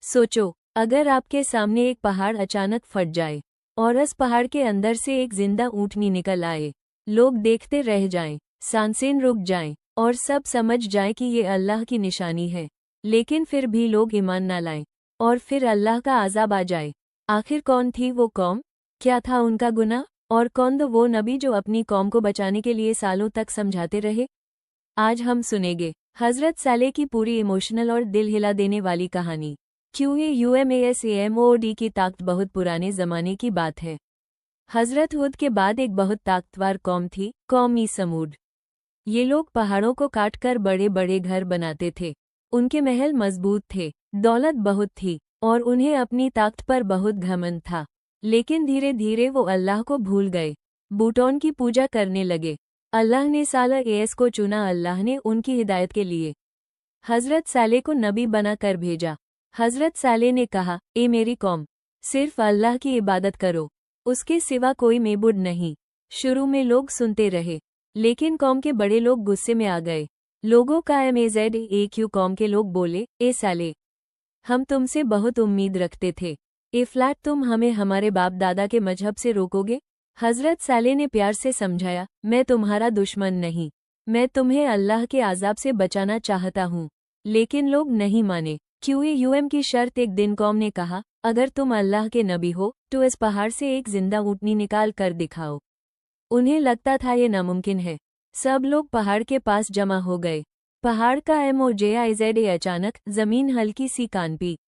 सोचो, अगर आपके सामने एक पहाड़ अचानक फट जाए और उस पहाड़ के अंदर से एक जिंदा ऊँटनी निकल आए, लोग देखते रह जाएं, सांसें रुक जाएं और सब समझ जाएं कि ये अल्लाह की निशानी है, लेकिन फिर भी लोग ईमान न लाएं और फिर अल्लाह का अज़ाब आ जाए। आखिर कौन थी वो कौम? क्या था उनका गुनाह? और कौन वो नबी जो अपनी कौम को बचाने के लिए सालों तक समझाते रहे? आज हम सुनेंगे हज़रत सालेह की पूरी इमोशनल और दिल हिला देने वाली कहानी। QAUMASAMOD की ताकत बहुत पुराने ज़माने की बात है। हज़रत हुद के बाद एक बहुत ताकतवर कौम थी, कौम समूद। ये लोग पहाड़ों को काट कर बड़े बड़े घर बनाते थे। उनके महल मजबूत थे, दौलत बहुत थी और उन्हें अपनी ताकत पर बहुत घमंड था। लेकिन धीरे धीरे वो अल्लाह को भूल गए, बूटों की पूजा करने लगे। अल्लाह ने सालेह को चुना। अल्लाह ने उनकी हिदायत के लिए हज़रत सालेह को नबी बना कर भेजा। हज़रत सालेह ने कहा, ए मेरी कौम, सिर्फ अल्लाह की इबादत करो, उसके सिवा कोई मेबुड नहीं। शुरू में लोग सुनते रहे, लेकिन कौम के बड़े लोग गुस्से में आ गए। लोगों का MAZAQ कौम के लोग बोले, ए सालेह, हम तुमसे बहुत उम्मीद रखते थे। ए फ्लैट तुम हमें हमारे बाप दादा के मजहब से रोकोगे? हज़रत सालेह ने प्यार से समझाया, मैं तुम्हारा दुश्मन नहीं, मैं तुम्हें अल्लाह के आज़ाब से बचाना चाहता हूँ। लेकिन लोग नहीं माने। QAUM की शर्त। एक दिन कौम ने कहा, अगर तुम अल्लाह के नबी हो तो इस पहाड़ से एक जिंदा ऊँटनी निकाल कर दिखाओ। उन्हें लगता था ये नामुमकिन है। सब लोग पहाड़ के पास जमा हो गए। पहाड़ का MOJIZA अचानक जमीन हल्की सी कांपी।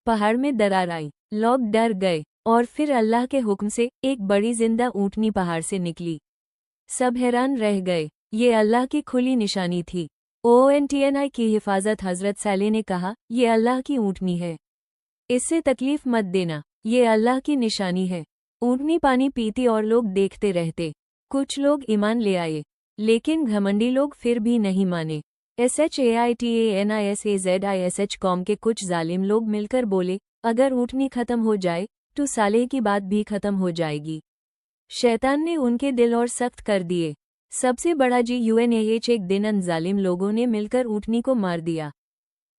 पहाड़ में दरार आई, लोग डर गए और फिर अल्लाह के हुक्म से एक बड़ी जिंदा ऊँटनी पहाड़ से निकली। सब हैरान रह गए, ये अल्लाह की खुली निशानी थी। ONTNI की हिफाजत। हज़रत सालेह ने कहा, ये अल्लाह की ऊँटनी है, इससे तकलीफ मत देना, ये अल्लाह की निशानी है। ऊँटनी पानी पीती और लोग देखते रहते। कुछ लोग ईमान ले आए, लेकिन घमंडी लोग फिर भी नहीं माने। SHAITANISAZISH कौम के कुछ जालिम लोग मिलकर बोले, अगर ऊँटनी खत्म हो जाए तो सालेह की बात भी खत्म हो जाएगी। शैतान ने उनके दिल और सख्त कर दिए। सबसे बड़ा GUNAH एक दिन उन जालिम लोगों ने मिलकर ऊँटनी को मार दिया।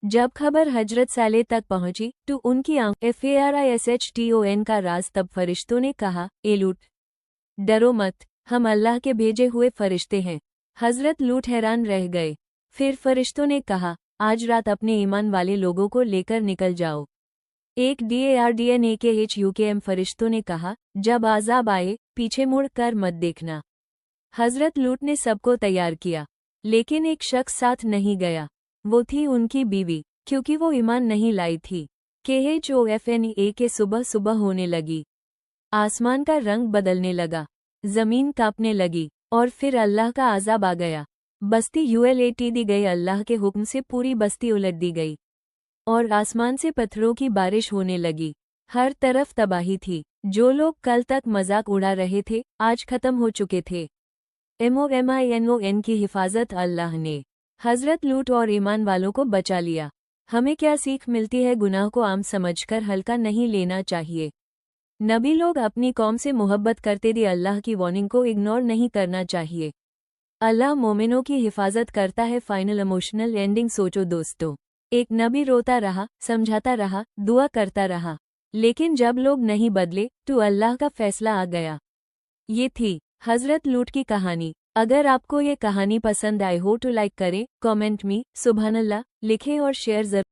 जब खबर हजरत सालेह तक पहुंची तो उनकी आंख FARISHTON का राज। तब फरिश्तों ने कहा, ए लूट, डरो मत, हम अल्लाह के भेजे हुए फरिश्ते हैं। हजरत लूट हैरान रह गए। फिर फरिश्तों ने कहा, आज रात अपने ईमान वाले लोगों को लेकर निकल जाओ। एक DARDNAKHUKM फरिश्तों ने कहा, जब आज़ाब आए पीछे मुड़ कर मत देखना। हजरत लूट ने सबको तैयार किया, लेकिन एक शख्स साथ नहीं गया। वो थी उनकी बीवी, क्योंकि वो ईमान नहीं लाई थी। KHOFNA के सुबह सुबह होने लगी। आसमान का रंग बदलने लगा, जमीन कांपने लगी और फिर अल्लाह का अज़ाब आ गया। बस्ती ULAT दी गई। अल्लाह के हुक्म से पूरी बस्ती उलट दी गई और आसमान से पत्थरों की बारिश होने लगी। हर तरफ तबाही थी। जो लोग कल तक मजाक उड़ा रहे थे आज खत्म हो चुके थे। MOMINON की हिफाजत। अल्लाह ने हजरत लूट और ईमान वालों को बचा लिया। हमें क्या सीख मिलती है? गुनाह को आम समझकर हल्का नहीं लेना चाहिए। नबी लोग अपनी कौम से मोहब्बत करते थे। अल्लाह की वार्निंग को इग्नोर नहीं करना चाहिए। अल्लाह मोमिनों की हिफाजत करता है। Final emotional ending. सोचो दोस्तों, एक नबी रोता रहा, समझाता रहा, दुआ करता रहा, लेकिन जब लोग नहीं बदले तो अल्लाह का फैसला आ गया। ये थी हजरत लूट की कहानी। अगर आपको ये कहानी पसंद आए हो तो लाइक करें, कमेंट में सुभान अल्लाह लिखें और शेयर जरूर।